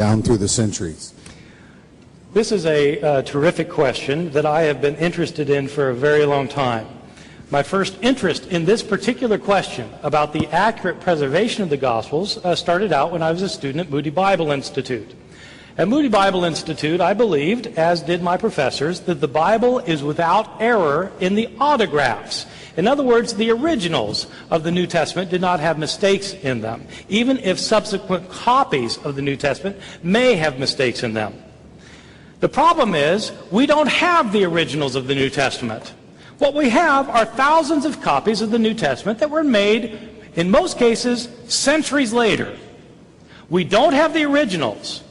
down through the centuries? This is a terrific question that I have been interested in for a very long time. My first interest in this particular question about the accurate preservation of the Gospels started out when I was a student at Moody Bible Institute. At Moody Bible Institute, I believed, as did my professors, that the Bible is without error in the autographs. In other words, the originals of the New Testament did not have mistakes in them, even if subsequent copies of the New Testament may have mistakes in them. The problem is, we don't have the originals of the New Testament. What we have are thousands of copies of the New Testament that were made, in most cases, centuries later. We don't have the originals.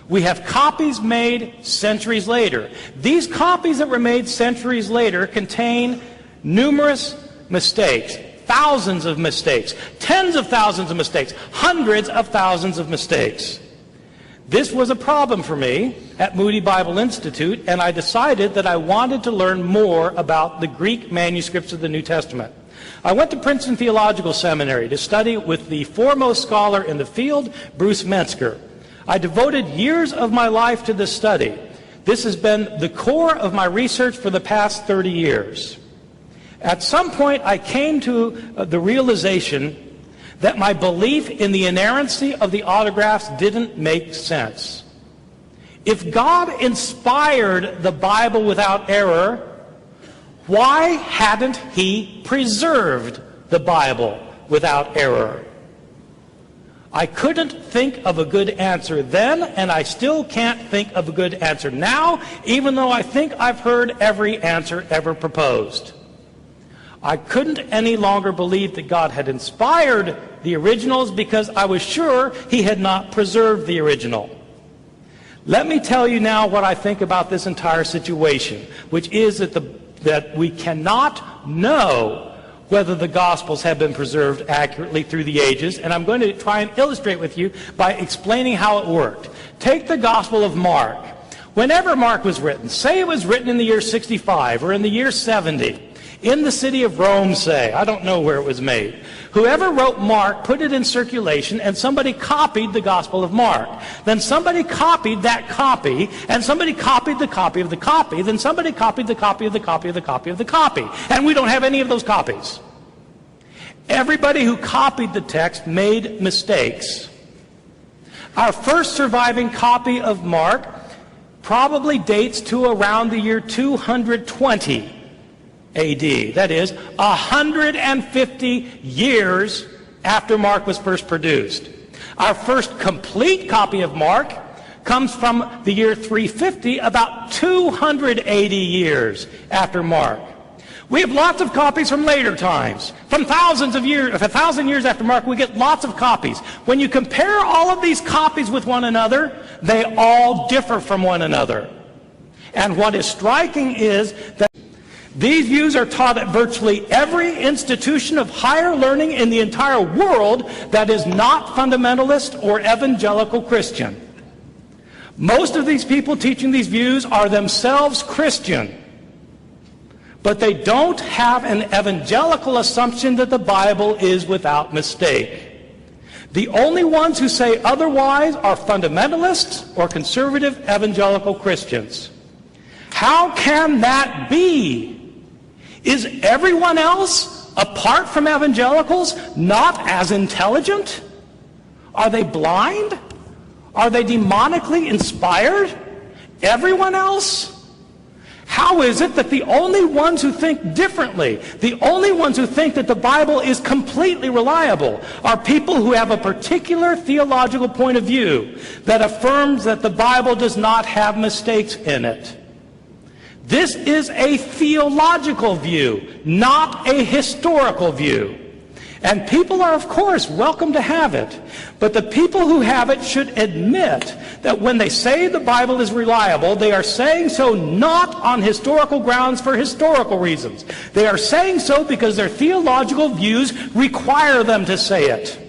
We have copies made centuries later. These copies that were made centuries later contain numerous mistakes, thousands of mistakes, tens of thousands of mistakes, hundreds of thousands of mistakes. This was a problem for me at Moody Bible Institute, and I decided that I wanted to learn more about the Greek manuscripts of the New Testament. I went to Princeton Theological Seminary to study with the foremost scholar in the field, Bruce Metzger. I devoted years of my life to this study. This has been the core of my research for the past 30 years. At some point, I came to the realization that my belief in the inerrancy of the autographs didn't make sense. If God inspired the Bible without error, why hadn't He preserved the Bible without error? I couldn't think of a good answer then, and I still can't think of a good answer now, even though I think I've heard every answer ever proposed. I couldn't any longer believe that God had inspired the originals because I was sure He had not preserved the original. Let me tell you now what I think about this entire situation, which is that we cannot know whether the Gospels have been preserved accurately through the ages, and I'm going to try and illustrate with you by explaining how it worked. Take the Gospel of Mark. Whenever Mark was written, say it was written in the year 65 or in the year 70, in the city of Rome, say, I don't know where it was made. Whoever wrote Mark put it in circulation, and somebody copied the Gospel of Mark. Then somebody copied that copy, and somebody copied the copy of the copy. Then somebody copied the copy of the copy of the copy of the copy. And we don't have any of those copies. Everybody who copied the text made mistakes. Our first surviving copy of Mark probably dates to around the year 220 A.D. That is, 150 years after Mark was first produced. Our first complete copy of Mark comes from the year 350, about 280 years after Mark. We have lots of copies from later times. From thousands of years, if 1,000 years after Mark, we get lots of copies. When you compare all of these copies with one another, they all differ from one another. And what is striking is that these views are taught at virtually every institution of higher learning in the entire world that is not fundamentalist or evangelical Christian. Most of these people teaching these views are themselves Christian, but they don't have an evangelical assumption that the Bible is without mistake. The only ones who say otherwise are fundamentalists or conservative evangelical Christians. How can that be? Is everyone else, apart from evangelicals, not as intelligent? Are they blind? Are they demonically inspired? Everyone else? How is it that the only ones who think differently, the only ones who think that the Bible is completely reliable, are people who have a particular theological point of view that affirms that the Bible does not have mistakes in it? This is a theological view, not a historical view. And people are, of course, welcome to have it. But the people who have it should admit that when they say the Bible is reliable, they are saying so not on historical grounds for historical reasons. They are saying so because their theological views require them to say it.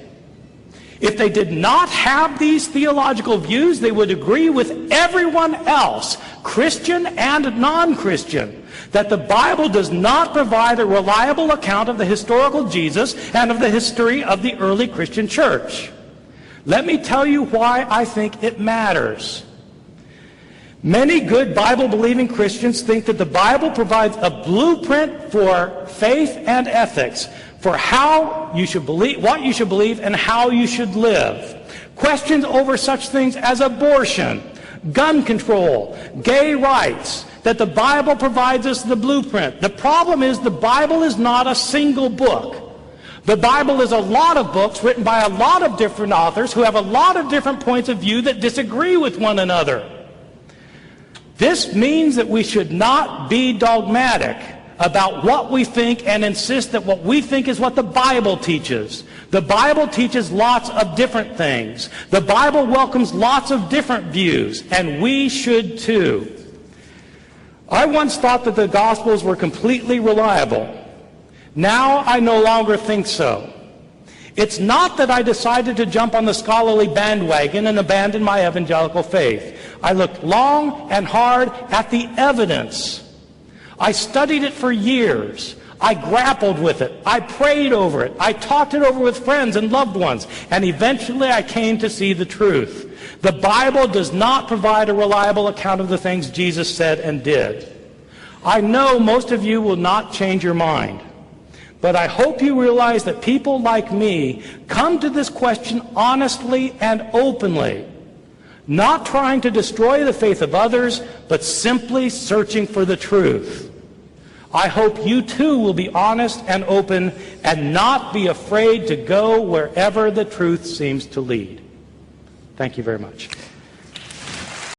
If they did not have these theological views, they would agree with everyone else, Christian and non-Christian, that the Bible does not provide a reliable account of the historical Jesus and of the history of the early Christian church. Let me tell you why I think it matters. Many good Bible-believing Christians think that the Bible provides a blueprint for faith and ethics, for how you should believe, what you should believe, and how you should live. Questions over such things as abortion, gun control, gay rights, that the Bible provides us the blueprint. The problem is the Bible is not a single book. The Bible is a lot of books written by a lot of different authors who have a lot of different points of view that disagree with one another. This means that we should not be dogmatic about what we think and insist that what we think is what the Bible teaches. The Bible teaches lots of different things. The Bible welcomes lots of different views, and we should too. I once thought that the Gospels were completely reliable. Now I no longer think so. It's not that I decided to jump on the scholarly bandwagon and abandon my evangelical faith. I looked long and hard at the evidence. I studied it for years. I grappled with it. I prayed over it. I talked it over with friends and loved ones. And eventually I came to see the truth. The Bible does not provide a reliable account of the things Jesus said and did. I know most of you will not change your mind. But I hope you realize that people like me come to this question honestly and openly, not trying to destroy the faith of others, but simply searching for the truth. I hope you too will be honest and open and not be afraid to go wherever the truth seems to lead. Thank you very much.